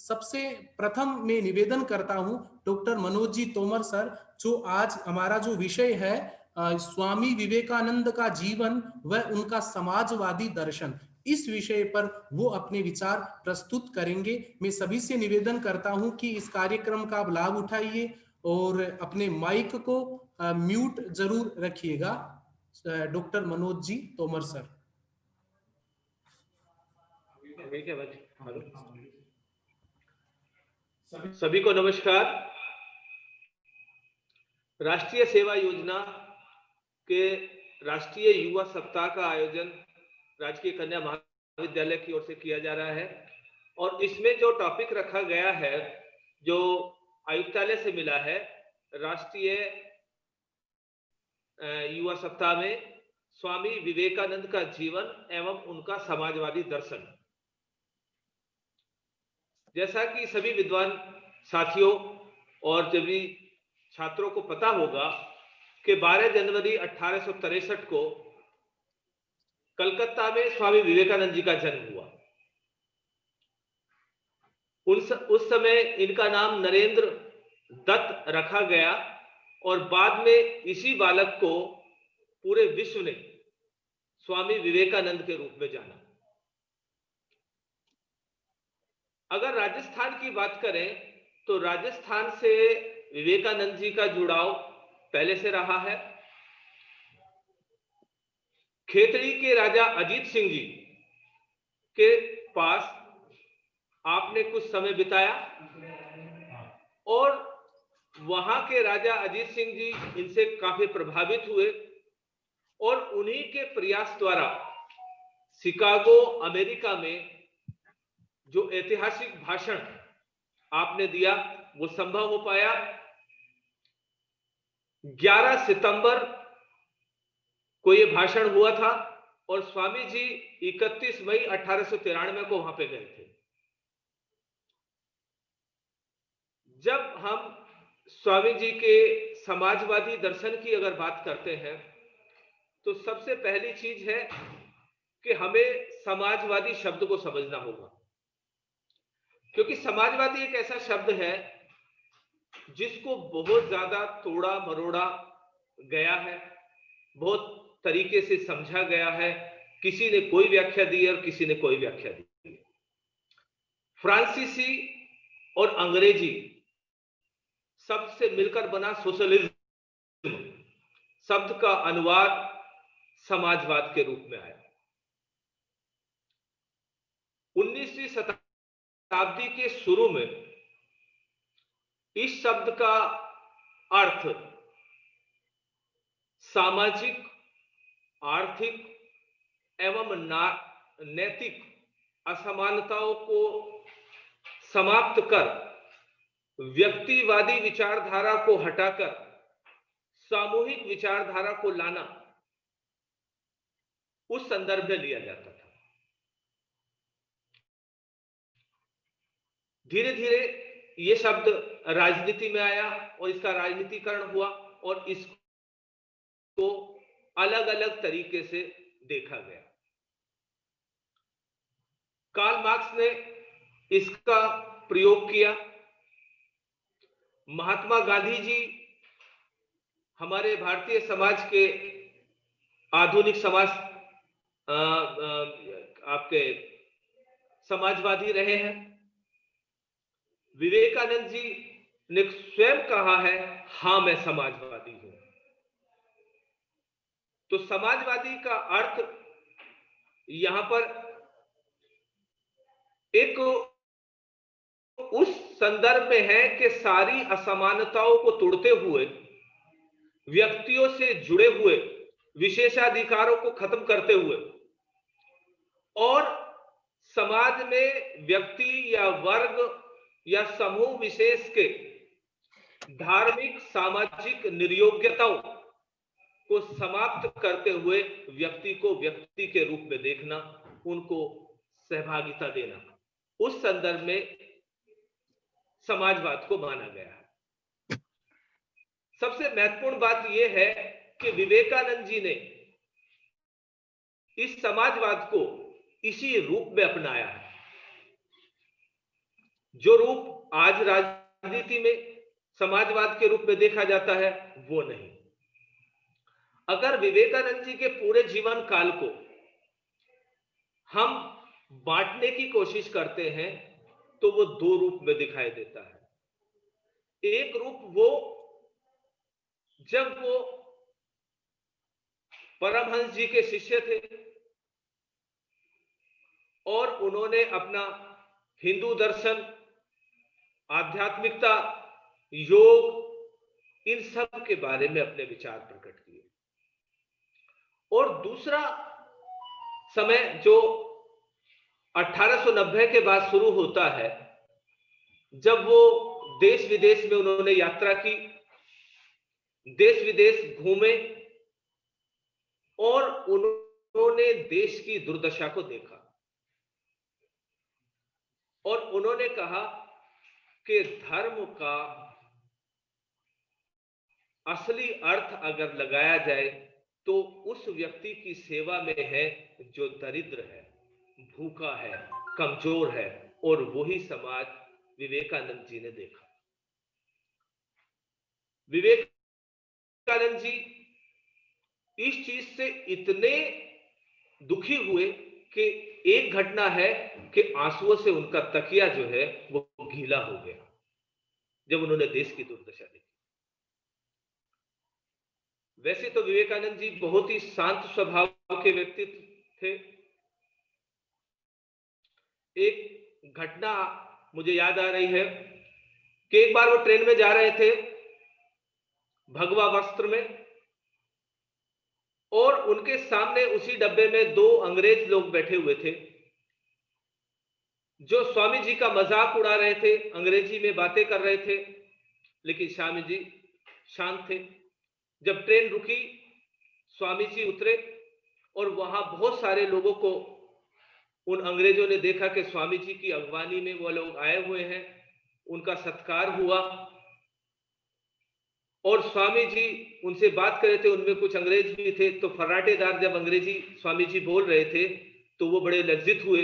सबसे प्रथम मैं निवेदन करता हूं डॉक्टर मनोज जी तोमर सर, जो आज हमारा जो विषय है स्वामी विवेकानंद का जीवन व उनका समाजवादी दर्शन, इस विषय पर वो अपने विचार प्रस्तुत करेंगे। मैं सभी से निवेदन करता हूं कि इस कार्यक्रम का आप लाभ उठाइए और अपने माइक को म्यूट जरूर रखिएगा। Doctor Manoj ji Tomar sir. सभी को नमस्कार। राष्ट्रीय सेवा योजना के राष्ट्रीय युवा सप्ताह का आयोजन राजकीय कन्या महाविद्यालय की ओर से किया जा रहा है और इसमें जो टॉपिक रखा गया है, जो आयुक्तालय से मिला है, राष्ट्रीय युवा सप्ताह में स्वामी विवेकानंद का जीवन एवं उनका समाजवादी दर्शन। जैसा कि सभी विद्वान साथियों और सभी छात्रों को पता होगा कि 12 जनवरी 1863 को कलकत्ता में स्वामी विवेकानंद जी का जन्म हुआ। उस समय इनका नाम नरेंद्र दत्त रखा गया और बाद में इसी बालक को पूरे विश्व ने स्वामी विवेकानंद के रूप में जाना। अगर राजस्थान की बात करें तो राजस्थान से विवेकानंद जी का जुड़ाव पहले से रहा है। खेतड़ी के राजा अजीत सिंह जी के पास आपने कुछ समय बिताया और वहां के राजा अजीत सिंह जी इनसे काफी प्रभावित हुए और उन्हीं के प्रयास द्वारा शिकागो अमेरिका में जो ऐतिहासिक भाषण आपने दिया वो संभव हो पाया। 11 सितंबर को ये भाषण हुआ था और स्वामी जी 31 मई 1893 को वहां पे गए थे। जब हम स्वामी जी के समाजवादी दर्शन की अगर बात करते हैं तो सबसे पहली चीज है कि हमें समाजवादी शब्द को समझना होगा, क्योंकि समाजवादी एक ऐसा शब्द है जिसको बहुत ज्यादा तोड़ा मरोड़ा गया है, बहुत तरीके से समझा गया है। किसी ने कोई व्याख्या दी है और किसी ने कोई व्याख्या दी है। फ्रांसीसी और अंग्रेजी शब्द से मिलकर बना सोशलिज्म शब्द का अनुवाद समाजवाद के रूप में आया। 19वीं शताब्दी के शुरू में इस शब्द का अर्थ सामाजिक, आर्थिक एवं नैतिक असमानताओं को समाप्त कर व्यक्तिवादी विचारधारा को हटाकर सामूहिक विचारधारा को लाना, उस संदर्भ में लिया जाता था। धीरे धीरे यह शब्द राजनीति में आया और इसका राजनीतिकरण हुआ और इसको अलग अलग तरीके से देखा गया। कार्ल मार्क्स ने इसका प्रयोग किया। महात्मा गांधी जी हमारे भारतीय समाज के आधुनिक समाज आपके समाजवादी रहे हैं। विवेकानंद जी ने स्वयं कहा है, हां मैं समाजवादी हूं। तो समाजवादी का अर्थ यहां पर एक उस संदर्भ में है कि सारी असमानताओं को तोड़ते हुए, व्यक्तियों से जुड़े हुए विशेषाधिकारों को खत्म करते हुए और समाज में व्यक्ति या वर्ग या समूह विशेष के धार्मिक सामाजिक निर्योग्यताओं को समाप्त करते हुए व्यक्ति को व्यक्ति के रूप में देखना, उनको सहभागिता देना, उस संदर्भ में समाजवाद को माना गया है। सबसे महत्वपूर्ण बात यह है कि विवेकानंद जी ने इस समाजवाद को इसी रूप में अपनाया है। जो रूप आज राजनीति में समाजवाद के रूप में देखा जाता है वो नहीं। अगर विवेकानंद जी के पूरे जीवन काल को हम बांटने की कोशिश करते हैं तो वो दो रूप में दिखाई देता है। एक रूप वो जब वो परमहंस जी के शिष्य थे और उन्होंने अपना हिंदू दर्शन, आध्यात्मिकता, योग, इन सब के बारे में अपने विचार प्रकट किए। और दूसरा समय जो 1890 के बाद शुरू होता है, जब वो देश विदेश में उन्होंने यात्रा की, देश विदेश घूमे और उन्होंने देश की दुर्दशा को देखा और उन्होंने कहा कि धर्म का असली अर्थ अगर लगाया जाए तो उस व्यक्ति की सेवा में है जो दरिद्र है, भूखा है, कमजोर है, और वही समाज विवेकानंद जी ने देखा। विवेकानंद जी इस चीज से इतने दुखी हुए कि एक घटना है कि आंसुओं से उनका तकिया जो है वो गीला हो गया जब उन्होंने देश की दुर्दशा देखी। वैसे तो विवेकानंद जी बहुत ही शांत स्वभाव के व्यक्ति थे। एक घटना मुझे याद आ रही है कि एक बार वो ट्रेन में जा रहे थे भगवा वस्त्र में, और उनके सामने उसी डब्बे में दो अंग्रेज लोग बैठे हुए थे जो स्वामी जी का मजाक उड़ा रहे थे, अंग्रेजी में बातें कर रहे थे, लेकिन स्वामी जी शांत थे। जब ट्रेन रुकी, स्वामी जी उतरे और वहां बहुत सारे लोगों को उन अंग्रेजों ने देखा कि स्वामी जी की अगवानी में वो लोग आए हुए हैं, उनका सत्कार हुआ और स्वामी जी उनसे बात कर रहे थे। उनमें कुछ अंग्रेज भी थे, तो फर्राटेदार जब अंग्रेजी स्वामी जी बोल रहे थे तो वो बड़े लज्जित हुए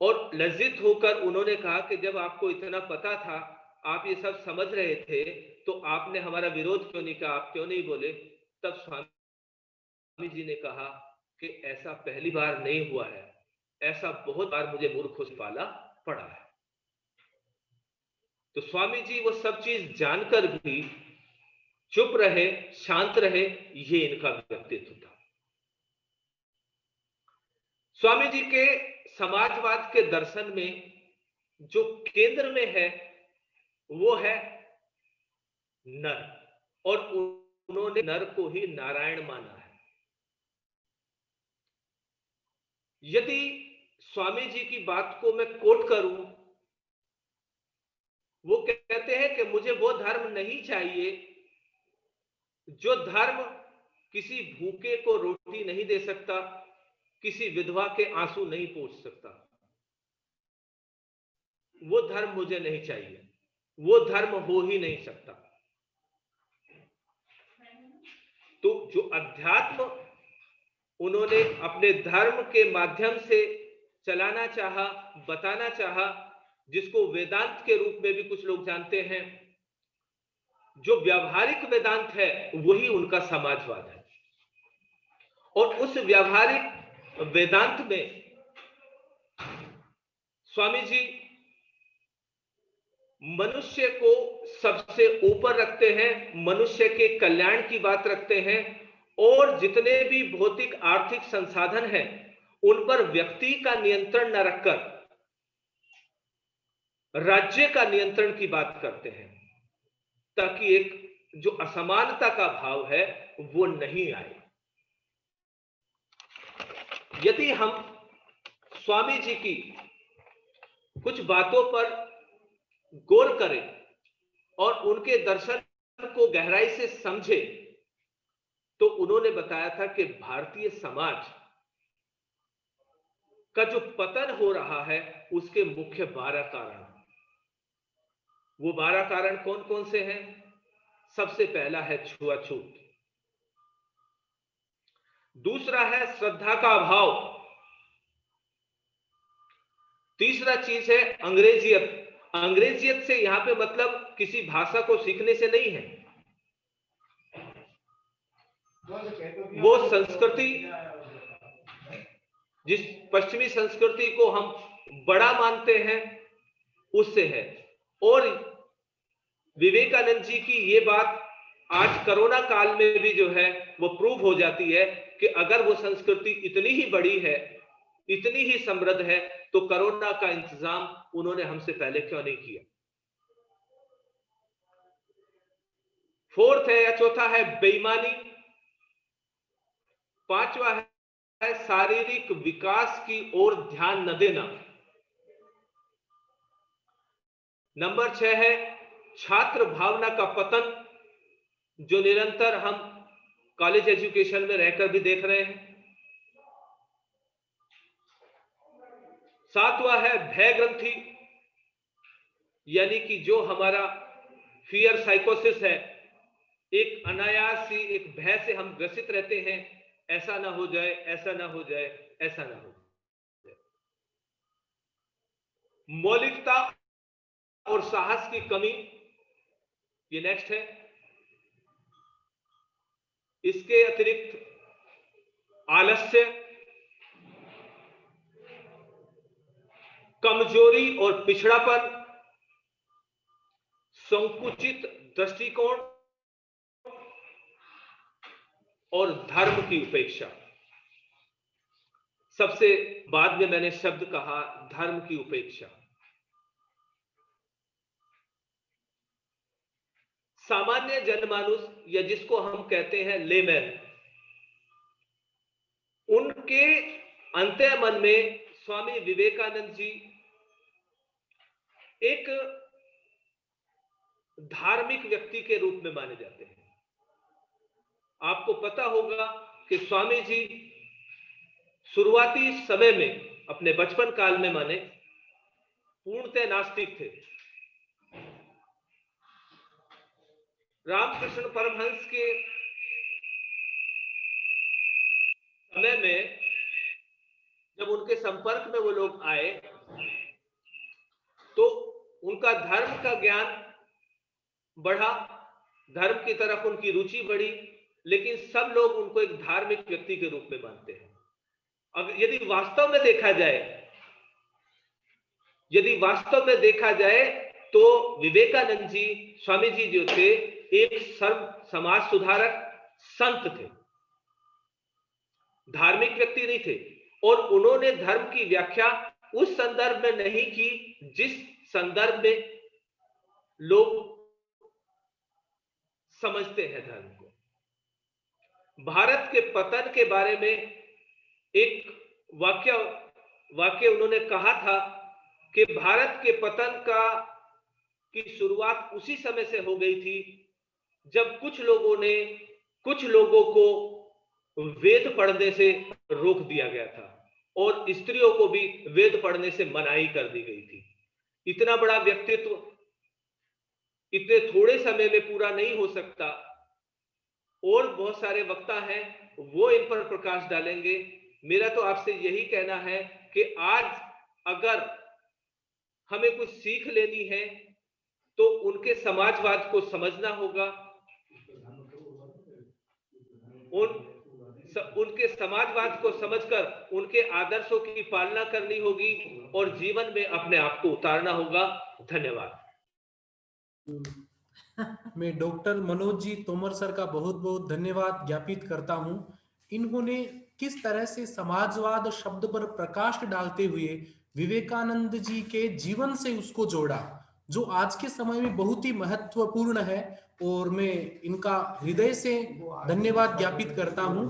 और लज्जित होकर उन्होंने कहा कि जब आपको इतना पता था, आप ये सब समझ रहे थे, तो आपने हमारा विरोध क्यों नहीं कहा, आप क्यों नहीं बोले? तब स्वामी जी ने कहा कि ऐसा पहली बार नहीं हुआ है, ऐसा बहुत बार मुझे मूर्खों से पाला पड़ा है। तो स्वामी जी वो सब चीज जानकर भी चुप रहे, शांत रहे, ये इनका व्यक्तित्व था। स्वामी जी के समाजवाद के दर्शन में जो केंद्र में है वो है नर, और उन्होंने नर को ही नारायण माना है। यदि स्वामी जी की बात को मैं कोट करूं, वो कहते हैं कि मुझे वो धर्म नहीं चाहिए जो धर्म किसी भूखे को रोटी नहीं दे सकता, किसी विधवा के आंसू नहीं पोंछ सकता। वो धर्म मुझे नहीं चाहिए, वो धर्म हो ही नहीं सकता। तो जो अध्यात्म उन्होंने अपने धर्म के माध्यम से चलाना चाहा, बताना चाहा, जिसको वेदांत के रूप में भी कुछ लोग जानते हैं, जो व्यावहारिक वेदांत है वही उनका समाजवाद है। और उस व्यावहारिक वेदांत में स्वामी जी मनुष्य को सबसे ऊपर रखते हैं, मनुष्य के कल्याण की बात रखते हैं, और जितने भी भौतिक आर्थिक संसाधन हैं उन पर व्यक्ति का नियंत्रण न रखकर राज्य का नियंत्रण की बात करते हैं, ताकि एक जो असमानता का भाव है वो नहीं आए। यदि हम स्वामी जी की कुछ बातों पर गौर करें और उनके दर्शन को गहराई से समझे, तो उन्होंने बताया था कि भारतीय समाज का जो पतन हो रहा है उसके मुख्य 12 कारण। वो 12 कारण कौन कौन से हैं? सबसे पहला है छुआछूत, दूसरा है श्रद्धा का अभाव, तीसरा चीज है अंग्रेजियत। अंग्रेजियत से यहां पे मतलब किसी भाषा को सीखने से नहीं है, वो संस्कृति, जिस पश्चिमी संस्कृति को हम बड़ा मानते हैं उससे है। और विवेकानंद जी की ये बात आज कोरोना काल में भी जो है वो प्रूव हो जाती है कि अगर वो संस्कृति इतनी ही बड़ी है, इतनी ही समृद्ध है, तो कोरोना का इंतजाम उन्होंने हमसे पहले क्यों नहीं किया। फोर्थ है या चौथा है बेईमानी। पांचवा है शारीरिक विकास की ओर ध्यान न देना। नंबर 6 है छात्र भावना का पतन, जो निरंतर हम कॉलेज एजुकेशन में रहकर भी देख रहे हैं। 7वां है भय ग्रंथि, यानी कि जो हमारा फियर साइकोसिस है, एक अनायास ही एक भय से हम ग्रसित रहते हैं, ऐसा ना हो जाए, ऐसा ना हो जाए, ऐसा ना हो जाए। मौलिकता और साहस की कमी, ये नेक्स्ट है। इसके अतिरिक्त आलस्य, कमजोरी और पिछड़ापन, संकुचित दृष्टिकोण और धर्म की उपेक्षा। सबसे बाद में मैंने शब्द कहा धर्म की उपेक्षा। सामान्य जनमानुस या जिसको हम कहते हैं लेमैन, उनके अंतः मन में स्वामी विवेकानंद जी एक धार्मिक व्यक्ति के रूप में माने जाते हैं। आपको पता होगा कि स्वामी जी शुरुआती समय में अपने बचपन काल में माने पूर्णतः नास्तिक थे। रामकृष्ण परमहंस के समय में जब उनके संपर्क में वो लोग आए तो उनका धर्म का ज्ञान बढ़ा, धर्म की तरफ उनकी रुचि बढ़ी, लेकिन सब लोग उनको एक धार्मिक व्यक्ति के रूप में मानते हैं। अब यदि वास्तव में देखा जाए तो विवेकानंद जी, स्वामी जी जो थे, एक सर्व समाज सुधारक संत थे, धार्मिक व्यक्ति नहीं थे। और उन्होंने धर्म की व्याख्या उस संदर्भ में नहीं की जिस संदर्भ में लोग समझते हैं धर्म को। भारत के पतन के बारे में एक वाक्य उन्होंने कहा था कि भारत के पतन की शुरुआत उसी समय से हो गई थी जब कुछ लोगों को वेद पढ़ने से रोक दिया गया था और स्त्रियों को भी वेद पढ़ने से मनाही कर दी गई थी। इतना बड़ा व्यक्तित्व इतने थोड़े समय में पूरा नहीं हो सकता, और बहुत सारे वक्ता हैं वो इन पर प्रकाश डालेंगे। मेरा तो आपसे यही कहना है कि आज अगर हमें कुछ सीख लेनी है तो उनके समाजवाद को समझना होगा, उनके समाजवाद को समझकर उनके आदर्शों की पालना करनी होगी और जीवन में अपने आप को उतारना होगा। धन्यवाद। मैं डॉक्टर मनोज जी तोमर सर का बहुत बहुत धन्यवाद ज्ञापित करता हूं। इन्होंने किस तरह से समाजवाद शब्द पर प्रकाश डालते हुए विवेकानंद जी के जीवन से उसको जोड़ा, जो आज के समय में बहुत ही महत्वपूर्ण है, और मैं इनका हृदय से धन्यवाद ज्ञापित करता हूं।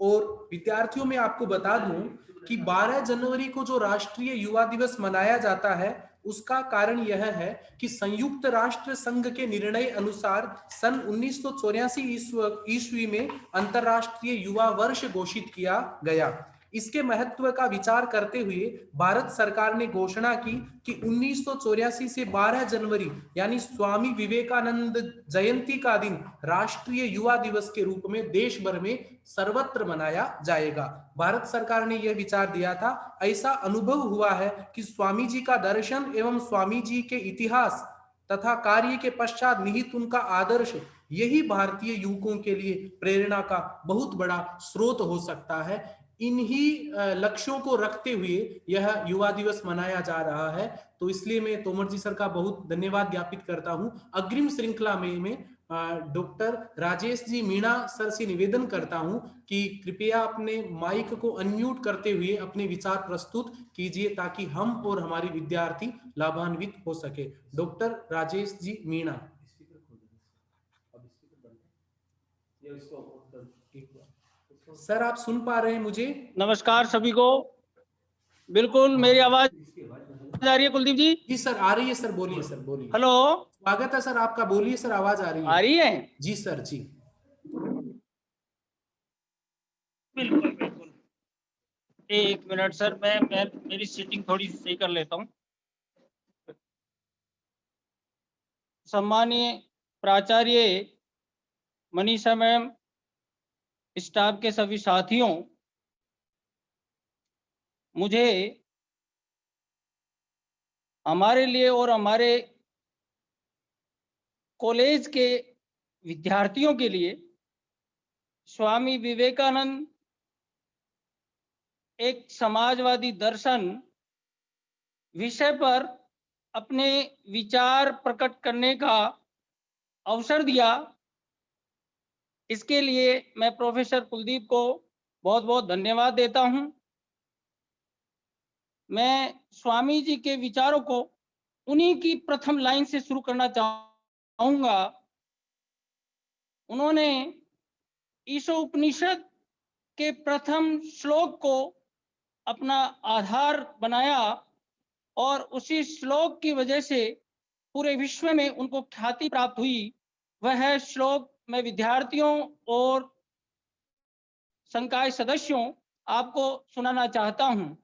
और विद्यार्थियों में आपको बता दूं कि 12 जनवरी को जो राष्ट्रीय युवा दिवस मनाया जाता है, उसका कारण यह है कि संयुक्त राष्ट्र संघ के निर्णय अनुसार सन 1984 ईस्वी में अंतरराष्ट्रीय युवा वर्ष घोषित किया गया। इसके महत्व का विचार करते हुए भारत सरकार ने घोषणा की कि 1984 से 12 जनवरी यानी स्वामी विवेकानंद जयंती का दिन राष्ट्रीय युवा दिवस के रूप में देश भर में सर्वत्र मनाया जाएगा। भारत सरकार ने यह विचार दिया था। ऐसा अनुभव हुआ है कि स्वामी जी का दर्शन एवं स्वामी जी के इतिहास तथा कार्य के पश्चात निहित उनका आदर्श यही भारतीय युवकों के लिए प्रेरणा का बहुत बड़ा स्रोत हो सकता है। इन्हीं लक्ष्यों को रखते हुए यह युवा दिवस मनाया जा रहा है। तो इसलिए मैं तोमर जी सर का बहुत धन्यवाद ज्ञापित करता हूं। अग्रिम श्रृंखला में डॉक्टर राजेश जी मीणा सर से निवेदन करता हूं कि कृपया अपने माइक को अनम्यूट करते हुए अपने विचार प्रस्तुत कीजिए ताकि हम और हमारे विद्यार्थी लाभान्वित हो सके। डॉक्टर राजेश जी मीणा। सर आप सुन पा रहे हैं मुझे? नमस्कार सभी को। बिल्कुल मेरी आवाज आ रही है कुलदीप जी? जी सर आ रही है सर, बोलिए सर, बोलिए। हेलो, स्वागत है सर आपका, बोलिए सर, आवाज आ रही है? आ रही है? जी सर, जी बिल्कुल बिल्कुल। एक मिनट सर, मैं मेरी सीटिंग थोड़ी सही कर लेता हूँ। सम्मानीय प्राचार्य मनीषा मैम, स्टाफ के सभी साथियों, मुझे हमारे लिए और हमारे कॉलेज के विद्यार्थियों के लिए स्वामी विवेकानंद एक समाजवादी दर्शन विषय पर अपने विचार प्रकट करने का अवसर दिया। इसके लिए मैं प्रोफेसर कुलदीप को बहुत बहुत धन्यवाद देता हूं। मैं स्वामी जी के विचारों को उन्हीं की प्रथम लाइन से शुरू करना चाहूंगा। उन्होंने ईशोपनिषद के प्रथम श्लोक को अपना आधार बनाया और उसी श्लोक की वजह से पूरे विश्व में उनको ख्याति प्राप्त हुई। वह श्लोक मैं विद्यार्थियों और संकाय सदस्यों आपको सुनाना चाहता हूं।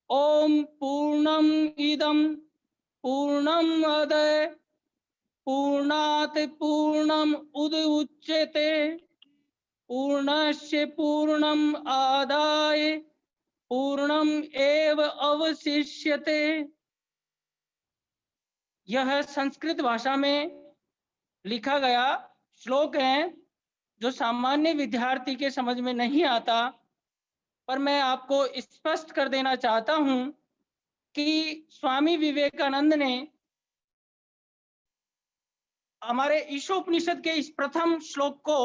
ओम पूर्णम इदम पूर्णमदय पूर्णात् पूर्णम उदुच्यते पूर्णस्य पूर्णम आदाय पूर्णम एव अवशिष्यते। यह संस्कृत भाषा में लिखा गया श्लोक है जो सामान्य विद्यार्थी के समझ में नहीं आता, पर मैं आपको स्पष्ट कर देना चाहता हूं कि स्वामी विवेकानंद ने हमारे ईशोपनिषद के इस प्रथम श्लोक को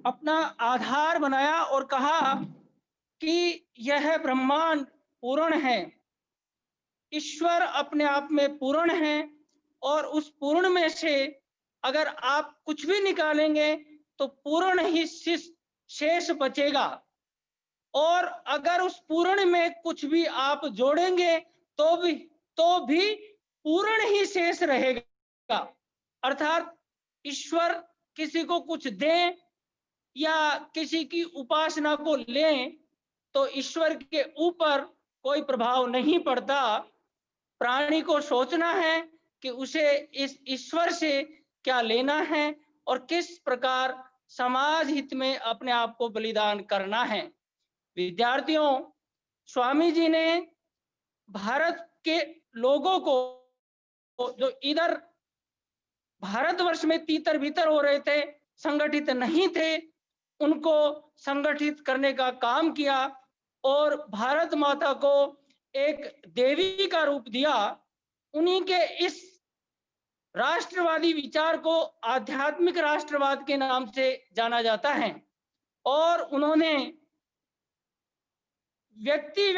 अपना आधार बनाया और कहा कि यह ब्रह्मांड पूर्ण है, ईश्वर अपने आप में पूर्ण है और उस पूर्ण में से अगर आप कुछ भी निकालेंगे तो पूर्ण ही शेष बचेगा, और अगर उस पूर्ण में कुछ भी आप जोड़ेंगे तो भी पूर्ण ही शेष रहेगा। अर्थात ईश्वर किसी को कुछ दें या किसी की उपासना को लें तो ईश्वर के ऊपर कोई प्रभाव नहीं पड़ता। प्राणी को सोचना है कि उसे इस ईश्वर से क्या लेना है और किस प्रकार समाज हित में अपने आप को बलिदान करना है। विद्यार्थियों, स्वामी जी ने भारत के लोगों को जो इधर भारतवर्ष में तीतर भीतर हो रहे थे, संगठित नहीं थे, उनको संगठित करने का काम किया और भारत माता को एक देवी का रूप दिया। उन्हीं के इस राष्ट्रवादी विचार को आध्यात्मिक राष्ट्रवाद के नाम से जाना जाता है और उन्होंने व्यक्ति